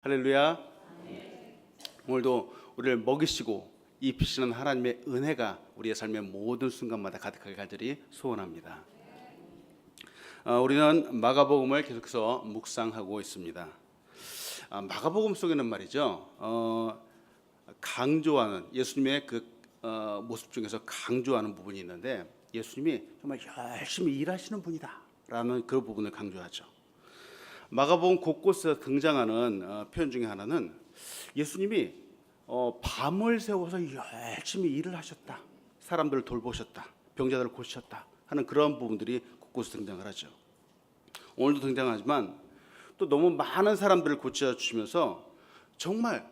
할렐루야. 오늘도 우리를 먹이시고 입히시는 하나님의 은혜가 우리의 삶의 모든 순간마다 가득하게 간절히 소원합니다. 우리는 마가복음을 계속해서 묵상하고 있습니다. 마가복음 속에는 말이죠, 강조하는 예수님의 그 모습 중에서 강조하는 부분이 있는데, 예수님이 정말 열심히 일하시는 분이다라는 그 부분을 강조하죠. 마가복음 곳곳에서 등장하는 표현 중에 하나는 예수님이 밤을 새워서 열심히 일을 하셨다, 사람들을 돌보셨다, 병자들을 고치셨다 하는 그런 부분들이 곳곳에 등장을 하죠. 오늘도 등장하지만 또 너무 많은 사람들을 고쳐주시면서 정말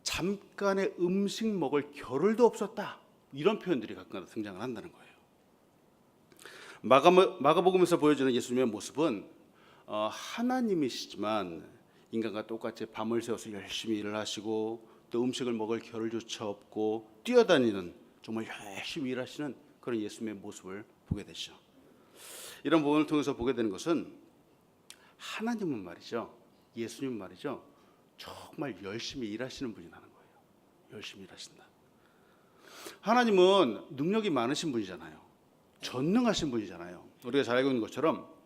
잠깐의 음식 먹을 겨를도 없었다, 이런 표현들이 가끔 등장을 한다는 거예요. 마가복음에서 보여주는 예수님의 모습은 하나님이시지만 인간과 똑같이 밤을 새워서 열심히 일을 하시고 또 음식을 먹을 겨를조차 없고 뛰어다니는, 정말 열심히 일하시는 그런 예수님의 모습을 보게 되죠. 이런 부분을 통해서 보게 되는 것은 하나님은 말이죠, 예수님은 말이죠, 정말 열심히 일하시는 분이라는 거예요. 열심히 일하신다. 하나님은 능력이 많으신 분이잖아요. 전능하신 분이잖아요. 우리가 잘 알고 있는 것처럼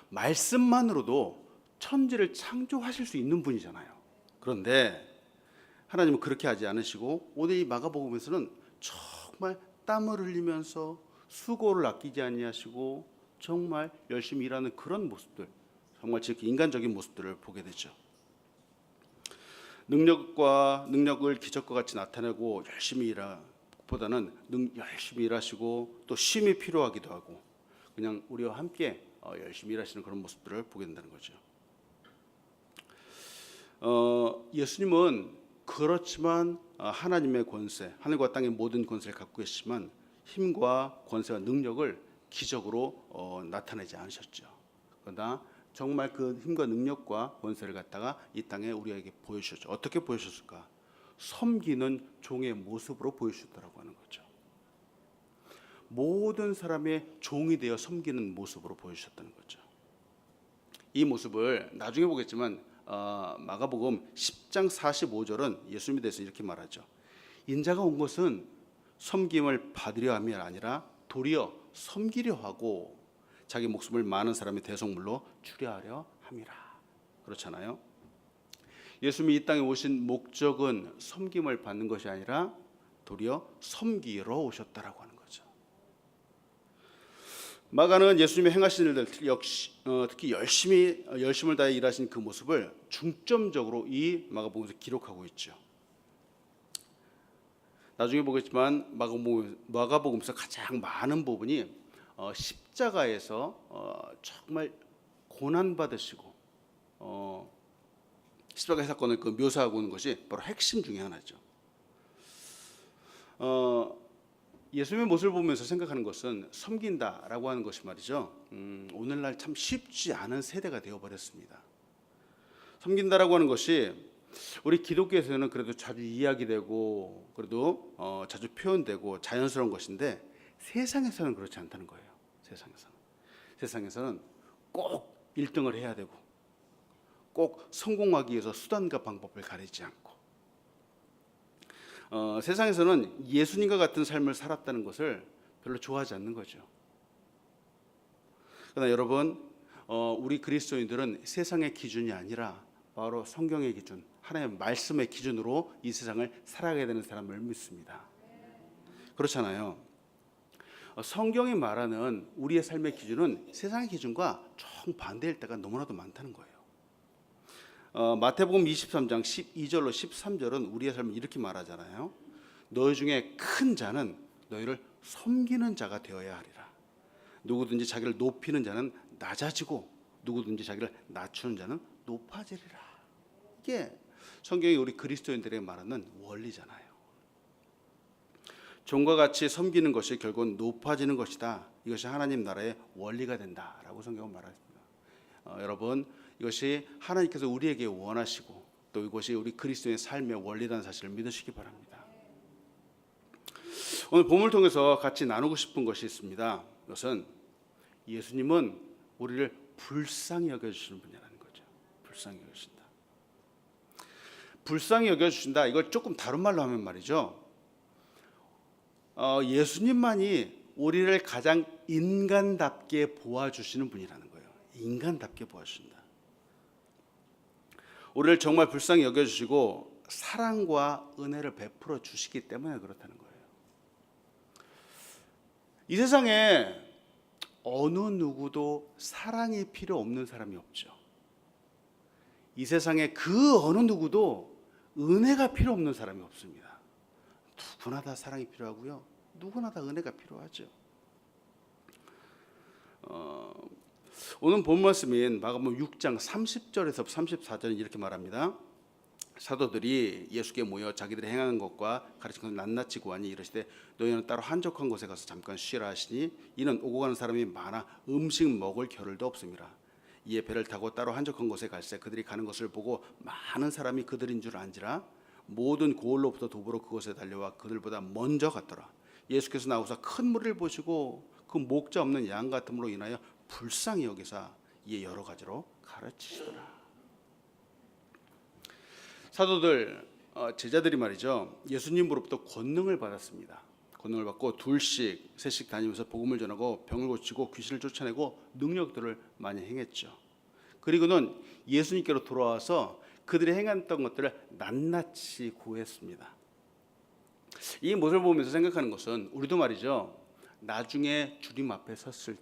말씀만으로도 천지를 창조하실 수 있는 분이잖아요. 그런데 하나님은 그렇게 하지 않으시고 오늘 이 마가복음에서는 정말 땀을 흘리면서 수고를 아끼지 아니하시고 정말 열심히 일하는 그런 모습들, 정말 지극히 인간적인 모습들을 보게 되죠. 능력을 기적과 같이 나타내고 열심히 일하기보다는 열심히 일하시고 또 쉼이 필요하기도 하고 그냥 우리와 함께 열심히 일하시는 그런 모습들을 보게 된다는 거죠. 예수님은 그렇지만 하나님의 권세, 하늘과 땅의 모든 권세를 갖고 계시지만 힘과 권세와 능력을 기적으로 나타내지 않으셨죠. 그러나 정말 그 힘과 능력과 권세를 갖다가 이 땅에 우리에게 보여주셨죠. 어떻게 보여주셨을까? 섬기는 종의 모습으로 보여주셨다고 하는 거죠. 모든 사람의 종이 되어 섬기는 모습으로 보여주셨다는 거죠. 이 모습을 나중에 보겠지만 마가복음 10장 45절은 예수님에 대해서 이렇게 말하죠. 인자가 온 것은 섬김을 받으려 함이 아니라 도리어 섬기려 하고 자기 목숨을 많은 사람의 대속물로 주려 하려 함이라. 그렇잖아요. 예수님이 이 땅에 오신 목적은 섬김을 받는 것이 아니라 도리어 섬기러 오셨다라고 하는 거죠. 마가는 예수님이 행하신 일들, 역시 특히 열심을 다해 일하신 그 모습을 중점적으로 이 마가복음에서 기록하고 있죠. 나중에 보겠지만 마가복음에서 가장 많은 부분이 십자가에서 정말 고난 받으시고 십자가의 사건을 묘사하고 있는 것이 바로 핵심 중에 하나죠. 예수님의 모습을 보면서 생각하는 것은 섬긴다라고 하는 것이 말이죠, 오늘날 참 쉽지 않은 세대가 되어버렸습니다. 섬긴다라고 하는 것이 우리 기독교에서는 그래도 자주 이야기되고 그래도 자주 표현되고 자연스러운 것인데 세상에서는 그렇지 않다는 거예요. 세상에서는 꼭 1등을 해야 되고 꼭 성공하기 위해서 수단과 방법을 가리지 않고 세상에서는 예수님과 같은 삶을 살았다는 것을 별로 좋아하지 않는 거죠. 그러나 여러분, 우리 그리스도인들은 세상의 기준이 아니라 바로 성경의 기준, 하나님의 말씀의 기준으로 이 세상을 살아가야 되는 사람을 믿습니다. 그렇잖아요. 성경이 말하는 우리의 삶의 기준은 세상의 기준과 정반대일 때가 너무나도 많다는 거예요. 마태복음 23장 12절로 13절은 우리의 삶을 이렇게 말하잖아요. 너희 중에 큰 자는 너희를 섬기는 자가 되어야 하리라. 누구든지 자기를 높이는 자는 낮아지고 누구든지 자기를 낮추는 자는 높아지리라. 이게 성경이 우리 그리스도인들에게 말하는 원리잖아요. 종과 같이 섬기는 것이 결국은 높아지는 것이다. 이것이 하나님 나라의 원리가 된다라고 성경은 말합니다. 여러분, 이것이 하나님께서 우리에게 원하시고 또 이것이 우리 그리스도의 삶의 원리라는 사실을 믿으시기 바랍니다. 오늘 본문을 통해서 같이 나누고 싶은 것이 있습니다. 그것은 예수님은 우리를 불쌍히 여겨주시는 분이라는 거죠. 불쌍히 여겨주신다. 불쌍히 여겨주신다. 이걸 조금 다른 말로 하면 말이죠. 예수님만이 우리를 가장 인간답게 보아주시는 분이라는 거예요. 인간답게 보아주신다. 우리를 정말 불쌍히 여겨주시고 사랑과 은혜를 베풀어 주시기 때문에 그렇다는 거예요. 이 세상에 어느 누구도 사랑이 필요 없는 사람이 없죠. 이 세상에 그 어느 누구도 은혜가 필요 없는 사람이 없습니다. 누구나 다 사랑이 필요하고요. 누구나 다 은혜가 필요하죠. 오늘 본 말씀인 마가복음 6장 30절에서 34절은 이렇게 말합니다. 사도들이 예수께 모여 자기들이 행하는 것과 가르친 것을 낱낱이 고하니 이르시되 너희는 따로 한적한 곳에 가서 잠깐 쉬라 하시니 이는 오고 가는 사람이 많아 음식 먹을 겨를도 없음이라. 이에 배를 타고 따로 한적한 곳에 갈새 그들이 가는 것을 보고 많은 사람이 그들인 줄 안지라. 모든 고을로부터 도보로 그곳에 달려와 그들보다 먼저 갔더라. 예수께서 나오사 큰 무리를 보시고 그 목자 없는 양 같음으로 인하여 불쌍히 여기사 이에 여러 가지로 가르치시더라. 사도들 제자들이 말이죠, 예수님으로부터 권능을 받았습니다. 권능을 받고 둘씩 셋씩 다니면서 복음을 전하고 병을 고치고 귀신을 쫓아내고 능력들을 많이 행했죠. 그리고는 예수님께로 돌아와서 그들이 행했던 것들을 낱낱이 고했습니다. 이 모습을 보면서 생각하는 것은 우리도 말이죠, 나중에 주님 앞에 섰을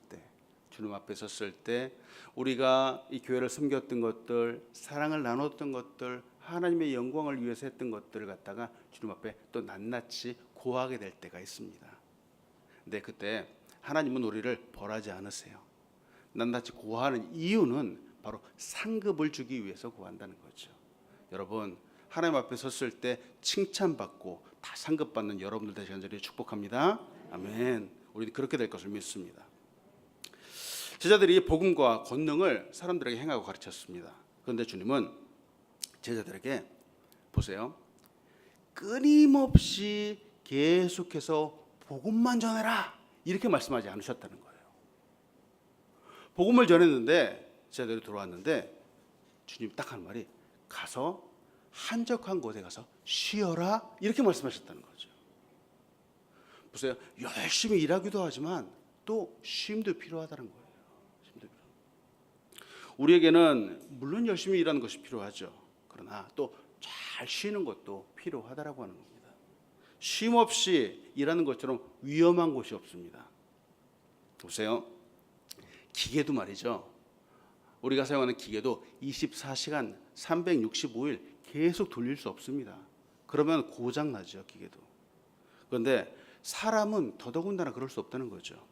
때 우리가 이 교회를 섬겼던 것들, 사랑을 나눴던 것들, 하나님의 영광을 위해서 했던 것들을 갖다가 주님 앞에 또 낱낱이 고하게 될 때가 있습니다. 근데 그때 하나님은 우리를 벌하지 않으세요. 낱낱이 고하는 이유는 바로 상급을 주기 위해서 고한다는 거죠. 여러분, 하나님 앞에 섰을 때 칭찬받고 다 상급받는 여러분들 되시는 자리 축복합니다. 아멘. 우리 그렇게 될 것을 믿습니다. 제자들이 복음과 권능을 사람들에게 행하고 가르쳤습니다. 그런데 주님은 제자들에게 보세요, 끊임없이 계속해서 복음만 전해라 이렇게 말씀하지 않으셨다는 거예요. 복음을 전했는데 제자들이 돌아왔는데 주님 딱 하는 말이 가서 한적한 곳에 가서 쉬어라 이렇게 말씀하셨다는 거죠. 보세요, 열심히 일하기도 하지만 또 쉼도 필요하다는 거예요. 쉼도 필요합니다. 우리에게는 물론 열심히 일하는 것이 필요하죠. 그러나 또 잘 쉬는 것도 필요하다라고 하는 겁니다. 쉼 없이 일하는 것처럼 위험한 곳이 없습니다. 보세요, 기계도 말이죠, 우리가 사용하는 기계도 24시간 365일 계속 돌릴 수 없습니다. 그러면 고장 나죠, 기계도. 그런데 사람은 더더군다나 그럴 수 없다는 거죠.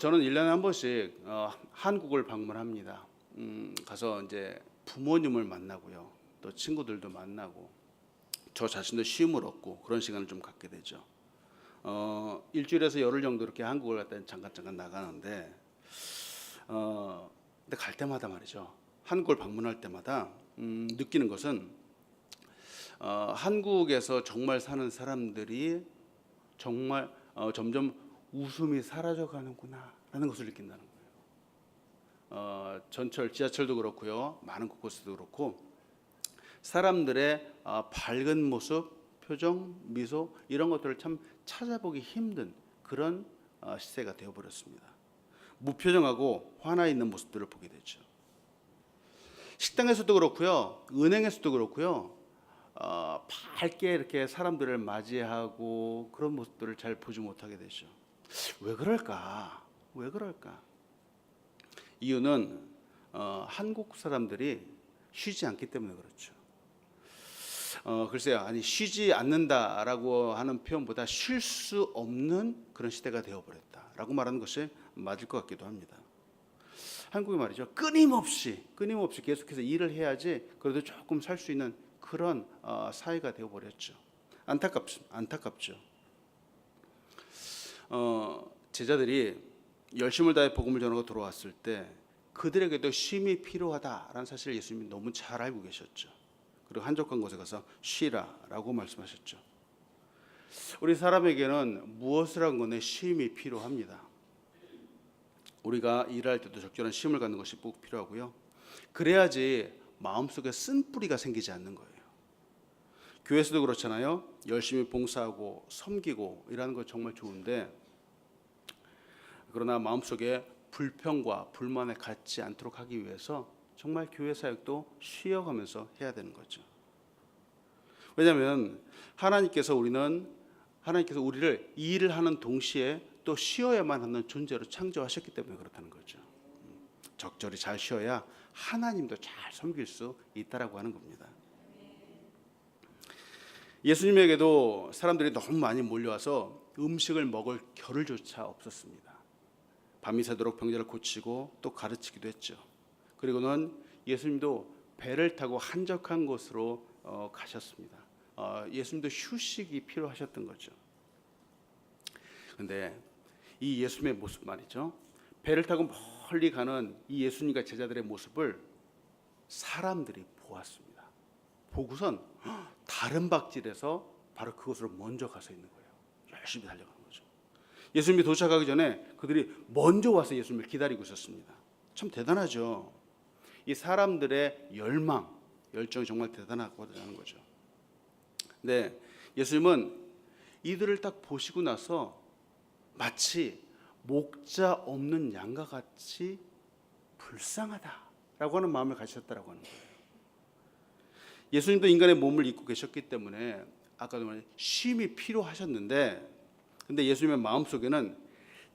저는 1년에 한 번씩 한국을 방문합니다. 가서 이제 부모님을 만나고요, 또 친구들도 만나고 저 자신도 쉼을 얻고 그런 시간을 좀 갖게 되죠. 일주일에서 열흘 정도 이렇게 한국을 갔다 잠깐 나가는데 근데 갈 때마다 말이죠, 한국을 방문할 때마다 느끼는 것은 한국에서 정말 사는 사람들이 정말 점점 웃음이 사라져 가는구나라는 것을 느낀다는 거예요. 전철, 지하철도 그렇고요, 많은 곳곳에도 그렇고 사람들의 밝은 모습, 표정, 미소 이런 것들을 참 찾아보기 힘든 그런 시대가 되어버렸습니다. 무표정하고 화나 있는 모습들을 보게 되죠. 식당에서도 그렇고요, 은행에서도 그렇고요, 밝게 이렇게 사람들을 맞이하고 그런 모습들을 잘 보지 못하게 되죠. 왜 그럴까? 이유는 한국 사람들이 쉬지 않기 때문에 그렇죠. 글쎄요, 아니 쉬지 않는다라고 하는 표현보다 쉴 수 없는 그런 시대가 되어버렸다라고 말하는 것이 맞을 것 같기도 합니다. 한국이 말이죠, 끊임없이 계속해서 일을 해야지 그래도 조금 살 수 있는 그런 사회가 되어버렸죠. 안타깝죠. 제자들이 열심을 다해 복음을 전하고 돌아왔을 때 그들에게도 쉼이 필요하다라는 사실을 예수님이 너무 잘 알고 계셨죠. 그리고 한적한 곳에 가서 쉬라라고 말씀하셨죠. 우리 사람에게는 무엇을 하건에 쉼이 필요합니다. 우리가 일할 때도 적절한 쉼을 갖는 것이 꼭 필요하고요. 그래야지 마음속에 쓴뿌리가 생기지 않는 거예요. 교회에서도 그렇잖아요. 열심히 봉사하고 섬기고 이러는 거 정말 좋은데, 그러나 마음속에 불평과 불만에 갇지 않도록 하기 위해서 정말 교회 사역도 쉬어가면서 해야 되는 거죠. 왜냐하면 하나님께서 우리를 이 일을 하는 동시에 또 쉬어야만 하는 존재로 창조하셨기 때문에 그렇다는 거죠. 적절히 잘 쉬어야 하나님도 잘 섬길 수 있다라고 하는 겁니다. 예수님에게도 사람들이 너무 많이 몰려와서 음식을 먹을 겨를조차 없었습니다. 밤이 새도록 병자를 고치고 또 가르치기도 했죠. 그리고는 예수님도 배를 타고 한적한 곳으로 가셨습니다. 예수님도 휴식이 필요하셨던 거죠. 그런데 이 예수님의 모습 말이죠. 배를 타고 멀리 가는 이 예수님과 제자들의 모습을 사람들이 보았습니다. 보고선 다른 박질에서 바로 그곳으로 먼저 가서 있는 거예요. 열심히 달려가는 거죠. 예수님이 도착하기 전에 그들이 먼저 와서 예수님을 기다리고 있었습니다. 참 대단하죠. 이 사람들의 열정이 정말 대단하다는 거죠. 근데 예수님은 이들을 딱 보시고 나서 마치 목자 없는 양과 같이 불쌍하다라고 하는 마음을 가지셨다라고 하는 거예요. 예수님도 인간의 몸을 입고 계셨기 때문에 아까도 말했듯이 쉼이 필요하셨는데, 근데 예수님의 마음속에는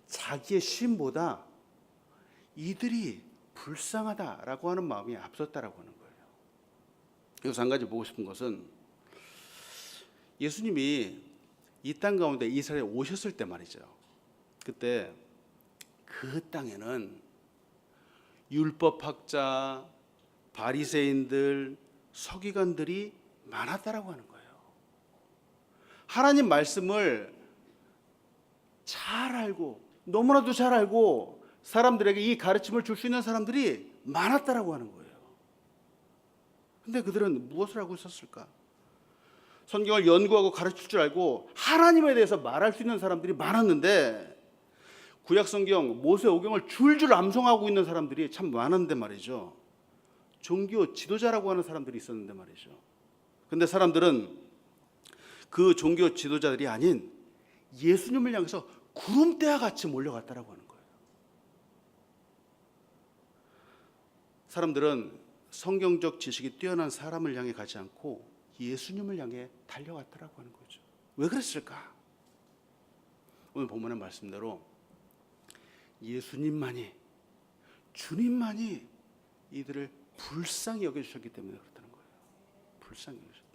자기의 쉼보다 이들이 불쌍하다라고 하는 마음이 앞섰다라고 하는 거예요. 여기서 한 가지 보고 싶은 것은, 예수님이 이 땅 가운데 이스라엘에 오셨을 때 말이죠. 그때 그 땅에는 율법학자, 바리새인들, 서기관들이 많았다라고 하는 거예요. 하나님 말씀을 잘 알고, 너무나도 잘 알고 사람들에게 이 가르침을 줄 수 있는 사람들이 많았다라고 하는 거예요. 근데 그들은 무엇을 하고 있었을까? 성경을 연구하고 가르칠 줄 알고 하나님에 대해서 말할 수 있는 사람들이 많았는데, 구약 성경 모세오경을 줄줄 암송하고 있는 사람들이 참 많았는데 말이죠. 종교 지도자라고 하는 사람들이 있었는데 말이죠. 근데 사람들은 그 종교 지도자들이 아닌 예수님을 향해서 구름대와 같이 몰려갔다라고 하는 거예요. 사람들은 성경적 지식이 뛰어난 사람을 향해 가지 않고 예수님을 향해 달려갔다라고 하는 거죠. 왜 그랬을까? 오늘 본문의 말씀대로 예수님만이, 주님만이 이들을 불쌍히 여겨주셨기 때문에 그렇다는 거예요. 불쌍히 여겨주셨다.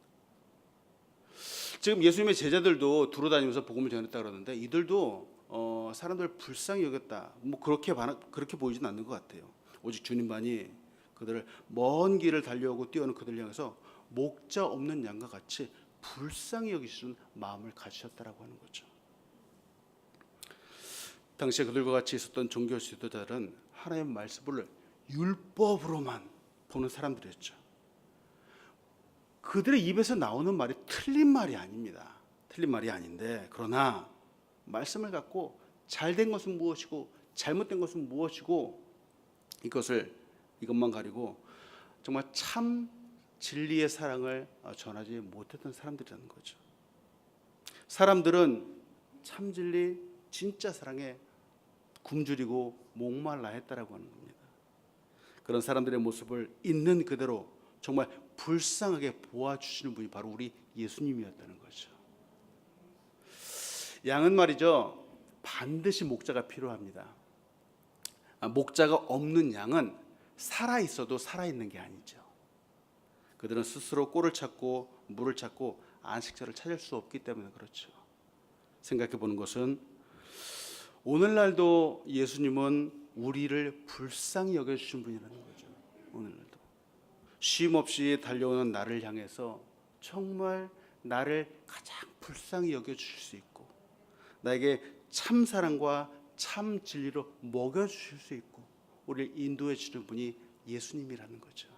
지금 예수님의 제자들도 두루 다니면서 복음을 전했다 그러는데, 이들도 사람들을 불쌍히 여겼다, 뭐 그렇게 보이진 않는 것 같아요. 오직 주님만이 그들을 먼 길을 달려오고 뛰어오는 그들을 향해서 목자 없는 양과 같이 불쌍히 여기시는 마음을 가지셨다라고 하는 거죠. 당시에 그들과 같이 있었던 종교 지도자들은 하나님의 말씀을 율법으로만 보는 사람들이었죠. 그들의 입에서 나오는 말이 틀린 말이 아닙니다. 틀린 말이 아닌데, 그러나 말씀을 갖고 잘된 것은 무엇이고 잘못된 것은 무엇이고 이것만 가리고 정말 참 진리의 사랑을 전하지 못했던 사람들이라는 거죠. 사람들은 참 진리, 진짜 사랑에 굶주리고 목말라 했다라고 하는 겁니다. 그런 사람들의 모습을 있는 그대로 정말 불쌍하게 보아주시는 분이 바로 우리 예수님이었다는 거죠. 양은 말이죠, 반드시 목자가 필요합니다. 목자가 없는 양은 살아있어도 살아있는 게 아니죠. 그들은 스스로 꼴을 찾고 물을 찾고 안식처를 찾을 수 없기 때문에 그렇죠. 생각해 보는 것은, 오늘날도 예수님은 우리를 불쌍히 여겨주신 분이라는 거죠. 오늘날도 쉼없이 달려오는 나를 향해서 정말 나를 가장 불쌍히 여겨주실 수 있고, 나에게 참 사랑과 참 진리로 먹여주실 수 있고 우리를 인도해 주는 분이 예수님이라는 거죠.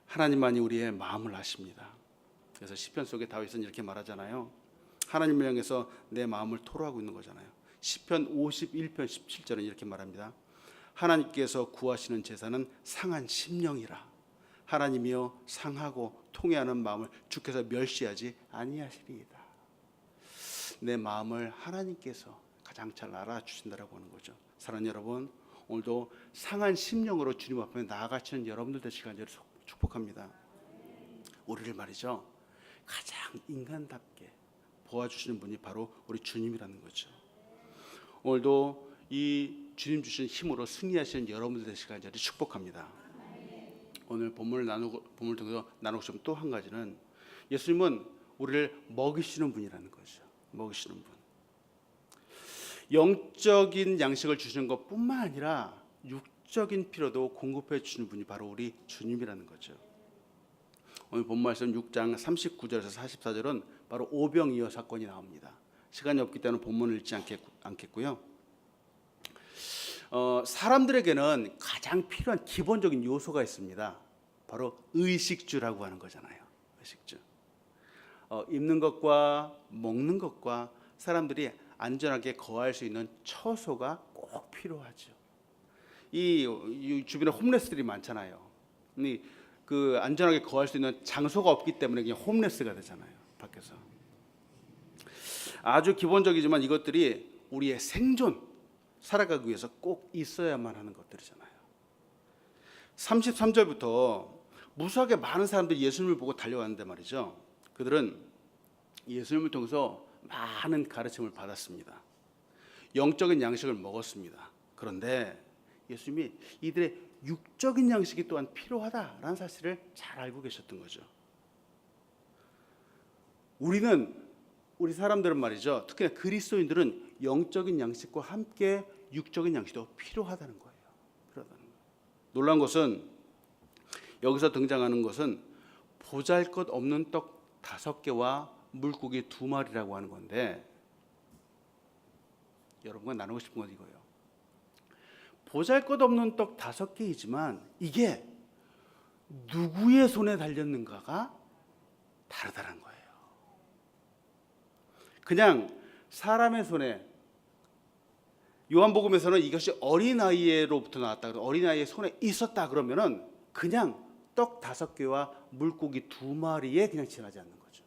하나님만이 우리의 마음을 아십니다. 그래서 시편 속에 다윗은 이렇게 말하잖아요. 하나님을 향해서 내 마음을 토로하고 있는 거잖아요. 시편 51편 17절은 이렇게 말합니다. 하나님께서 구하시는 제사는 상한 심령이라. 하나님이여 상하고 통회하는 마음을 주께서 멸시하지 아니하시리이다. 내 마음을 하나님께서 가장 잘 알아주신다라고 하는 거죠. 사랑하는 여러분, 오늘도 상한 심령으로 주님 앞에 나아가시는 여러분들 되시길 간절히 축복합니다. 우리를 말이죠, 가장 인간답게 보아주시는 분이 바로 우리 주님이라는 거죠. 오늘도 이 주님 주신 힘으로 승리하시는 여러분들 되시길 간절히 축복합니다. 오늘 본문을 통해서 나누고 싶은 또 한 가지는, 예수님은 우리를 먹이시는 분이라는 거죠. 먹이시는 분. 영적인 양식을 주시는 것뿐만 아니라 육적인 필요도 공급해 주시는 분이 바로 우리 주님이라는 거죠. 오늘 본 말씀 6장 39절에서 44절은 바로 오병이어 사건이 나옵니다. 시간이 없기 때문에 본문을 읽지 않겠고요. 사람들에게는 가장 필요한 기본적인 요소가 있습니다. 바로 의식주라고 하는 거잖아요. 의식주. 입는 것과 먹는 것과 사람들이 안전하게 거할 수 있는 처소가 꼭 필요하죠. 이 주변에 홈레스들이 많잖아요. 그 안전하게 거할 수 있는 장소가 없기 때문에 그냥 홈레스가 되잖아요. 밖에서. 아주 기본적이지만 이것들이 우리의 생존, 살아가기 위해서 꼭 있어야만 하는 것들이잖아요. 33절부터 무수하게 많은 사람들이 예수님을 보고 달려왔는데 말이죠. 그들은 예수님을 통해서 많은 가르침을 받았습니다. 영적인 양식을 먹었습니다. 그런데 예수님이 이들의 육적인 양식이 또한 필요하다라는 사실을 잘 알고 계셨던 거죠. 우리 사람들은 말이죠, 특히나 그리스도인들은 영적인 양식과 함께 육적인 양식도 필요하다는 거예요. 놀라운 것은 여기서 등장하는 것은 보잘것없는 떡 5개와 물고기 2마리라고 하는 건데, 여러분과 나누고 싶은 건 이거예요. 보잘것없는 떡 5개이지만 이게 누구의 손에 달렸는가가 다르다는 거예요. 그냥 사람의 손에, 요한복음에서는 이것이 어린아이로부터 나왔다, 어린아이의 손에 있었다 그러면은 그냥 떡 5개와 물고기 2마리에 그냥 지나지 않는 거죠.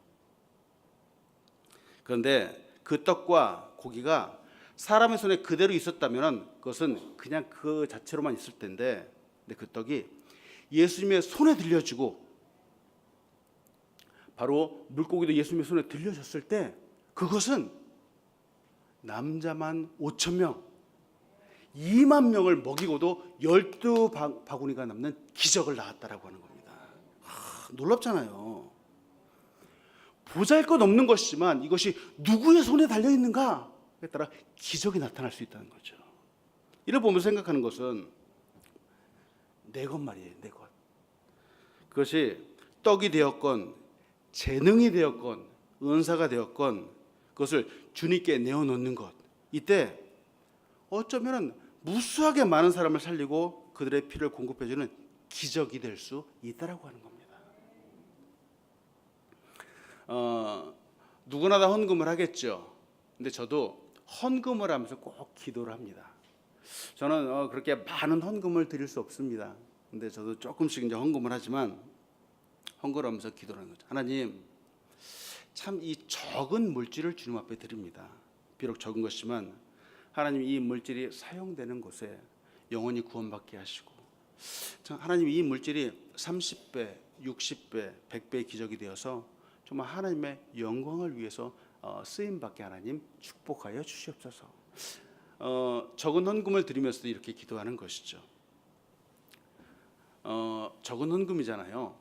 그런데 그 떡과 고기가 사람의 손에 그대로 있었다면 그것은 그냥 그 자체로만 있을 텐데, 근데 그 떡이 예수님의 손에 들려지고, 바로 물고기도 예수님의 손에 들려졌을 때 그것은 남자만 5,000명, 2만 명을 먹이고도 12바구니가 남는 기적을 낳았다라고 하는 겁니다. 놀랍잖아요. 보잘것없는 것이지만 이것이 누구의 손에 달려있는가에 따라 기적이 나타날 수 있다는 거죠. 이를 보면서 생각하는 것은 내 것 말이에요. 내 것. 그것이 떡이 되었건 재능이 되었건 은사가 되었건 그것을 주님께 내어놓는 것, 이때 어쩌면 무수하게 많은 사람을 살리고 그들의 피를 공급해주는 기적이 될 수 있다라고 하는 겁니다. 누구나 다 헌금을 하겠죠. 근데 저도 헌금을 하면서 꼭 기도를 합니다. 저는 그렇게 많은 헌금을 드릴 수 없습니다. 근데 저도 조금씩 이제 헌금을 하지만, 헌금을 하면서 기도를 하는 거죠. 하나님, 참 이 적은 물질을 주님 앞에 드립니다. 비록 적은 것이지만 하나님, 이 물질이 사용되는 곳에 영원히 구원받게 하시고, 하나님, 이 물질이 30배, 60배, 100배의 기적이 되어서 정말 하나님의 영광을 위해서 쓰임받게 하나님 축복하여 주시옵소서. 적은 헌금을 드리면서도 이렇게 기도하는 것이죠. 적은 헌금이잖아요.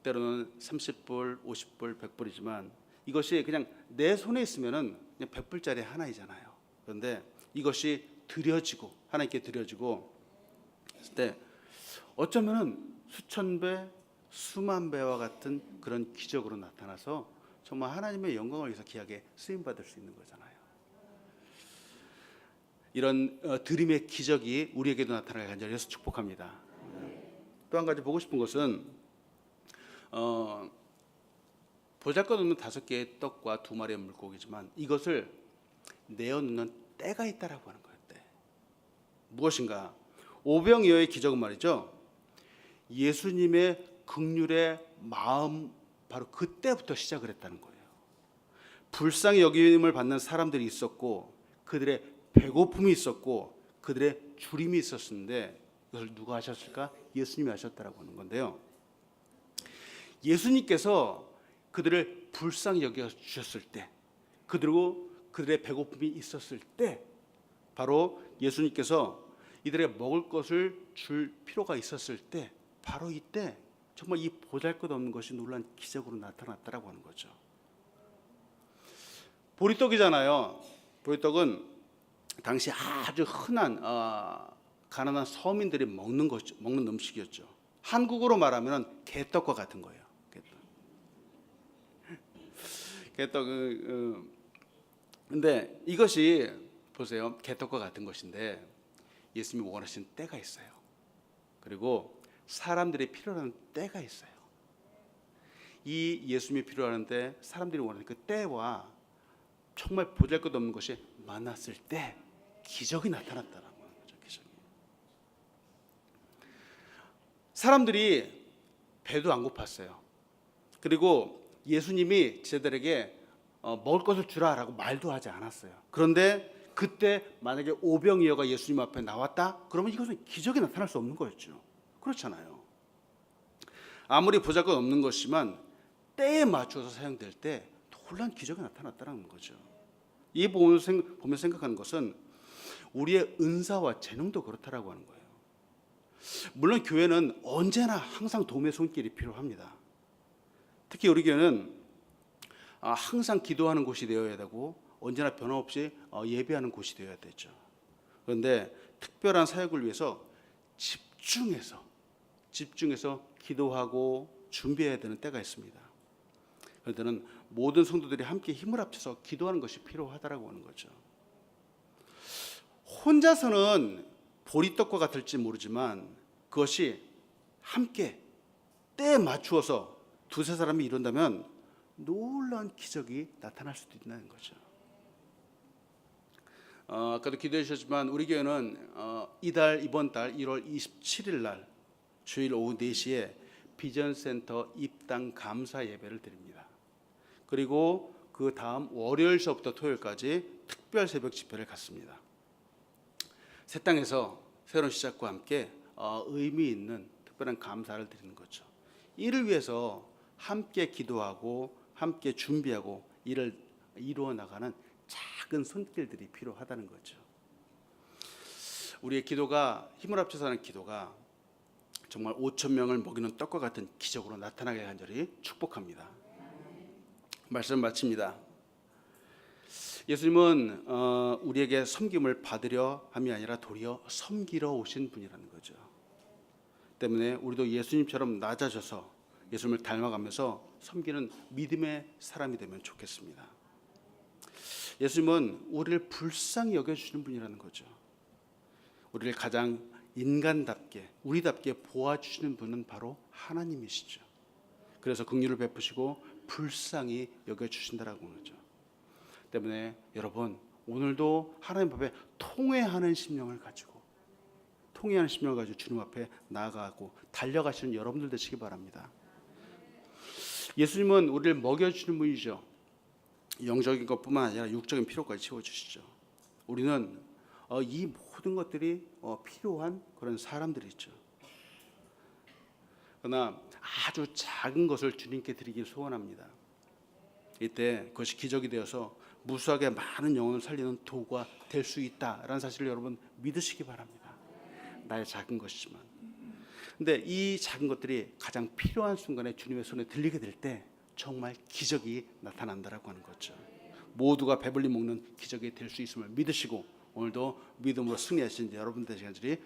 때로는 30불, 50불, 100불이지만 이것이 그냥 내 손에 있으면은 그냥 100불짜리 하나이잖아요. 그런데 이것이 드려지고, 하나님께 드려지고 했을 때 어쩌면은 수천 배, 수만 배와 같은 그런 기적으로 나타나서 정말 하나님의 영광을 위해서 귀하게 쓰임 받을 수 있는 거잖아요. 이런 드림의 기적이 우리에게도 나타나게 간절히 해서 축복합니다. 또 한 가지 보고 싶은 것은 보잘것없는 5개의 떡과 2마리의 물고기지만 이것을 내어놓는 때가 있다라고 하는 거예요. 때. 무엇인가? 오병이어의 기적은 말이죠. 예수님의 긍휼의 마음 바로 그때부터 시작을 했다는 거예요. 불쌍히 여김을 받는 사람들이 있었고 그들의 배고픔이 있었고 그들의 주림이 있었는데 이것을 누가 하셨을까? 예수님이 하셨다라고 하는 건데요. 예수님께서 그들을 불쌍히 여겨 주셨을 때, 그리고 그들의 배고픔이 있었을 때, 바로 예수님께서 이들의 먹을 것을 줄 필요가 있었을 때, 바로 이때 정말 이 보잘것없는 것이 놀라운 기적으로 나타났다라고 하는 거죠. 보리떡이잖아요. 보리떡은 당시 아주 흔한 가난한 서민들이 먹는 음식이었죠. 한국어로 말하면 개떡과 같은 거예요. 개떡. 근데 이것이 보세요. 개떡과 같은 것인데 예수님이 원하시는 때가 있어요. 그리고 사람들이 필요한 때가 있어요. 이 예수님이 필요한데 사람들이 원하는 그 때와 정말 보잘것없는 것이 만났을 때 기적이 나타났다는 거죠. 기적이. 사람들이 배도 안 고팠어요. 그리고 예수님이 제자들에게 먹을 것을 주라라고 말도 하지 않았어요. 그런데 그때 만약에 오병이어가 예수님 앞에 나왔다? 그러면 이것은 기적이 나타날 수 없는 거였죠. 그렇잖아요. 아무리 보잘것없는 것이지만 때에 맞춰서 사용될 때 놀라운 기적이 나타났다는 거죠. 이 보면 생각하는 것은 우리의 은사와 재능도 그렇다라고 하는 거예요. 물론 교회는 언제나 항상 도움의 손길이 필요합니다. 특히 우리 교회는 항상 기도하는 곳이 되어야 되고 언제나 변함없이 예배하는 곳이 되어야 되죠. 그런데 특별한 사역을 위해서 집중해서 기도하고 준비해야 되는 때가 있습니다. 그럴 때는 모든 성도들이 함께 힘을 합쳐서 기도하는 것이 필요하다라고 하는 거죠. 혼자서는 보리떡과 같을지 모르지만 그것이 함께 때에 맞추어서 두세 사람이 이룬다면 놀라운 기적이 나타날 수도 있다는 거죠. 아까도 기도해 주셨지만 우리 교회는 이번 달 1월 27일 날 주일 오후 4시에 비전센터 입당 감사 예배를 드립니다. 그리고 그 다음 월요일서부터 토요일까지 특별 새벽 집회를 갖습니다. 새 땅에서 새로운 시작과 함께 의미 있는 특별한 감사를 드리는 거죠. 이를 위해서 함께 기도하고 함께 준비하고 이를 이루어 나가는 작은 손길들이 필요하다는 거죠. 우리의 기도가 힘을 합쳐서 하는 기도가 정말 5천 명을 먹이는 떡과 같은 기적으로 나타나게 간절히 축복합니다. 말씀 마칩니다. 예수님은 우리에게 섬김을 받으려 함이 아니라 도리어 섬기러 오신 분이라는 거죠. 때문에 우리도 예수님처럼 낮아져서 예수님을 닮아가면서 섬기는 믿음의 사람이 되면 좋겠습니다. 예수님은 우리를 불쌍히 여겨주시는 분이라는 거죠. 우리를 가장 인간답게 우리답게 보아주시는 분은 바로 하나님이시죠. 그래서 긍휼을 베푸시고 불쌍히 여겨주신다라고 하죠. 때문에 여러분 오늘도 하나님 앞에 통회하는 심령을 가지고 주님 앞에 나아가고 달려가시는 여러분들 되시기 바랍니다. 예수님은 우리를 먹여주시는 분이죠. 영적인 것뿐만 아니라 육적인 필요까지 채워주시죠. 우리는 이 모든 것들이 필요한 그런 사람들이죠. 그러나 아주 작은 것을 주님께 드리길 소원합니다. 이때 그것이 기적이 되어서 무수하게 많은 영혼을 살리는 도구가 될 수 있다라는 사실을 여러분 믿으시기 바랍니다. 나의 작은 것이지만, 근데 이 작은 것들이 가장 필요한 순간에 주님의 손에 들리게 될 때 정말 기적이 나타난다라고 하는 거죠. 모두가 배불리 먹는 기적이 될 수 있음을 믿으시고 오늘도 믿음으로 승리하신 여러분 되시기를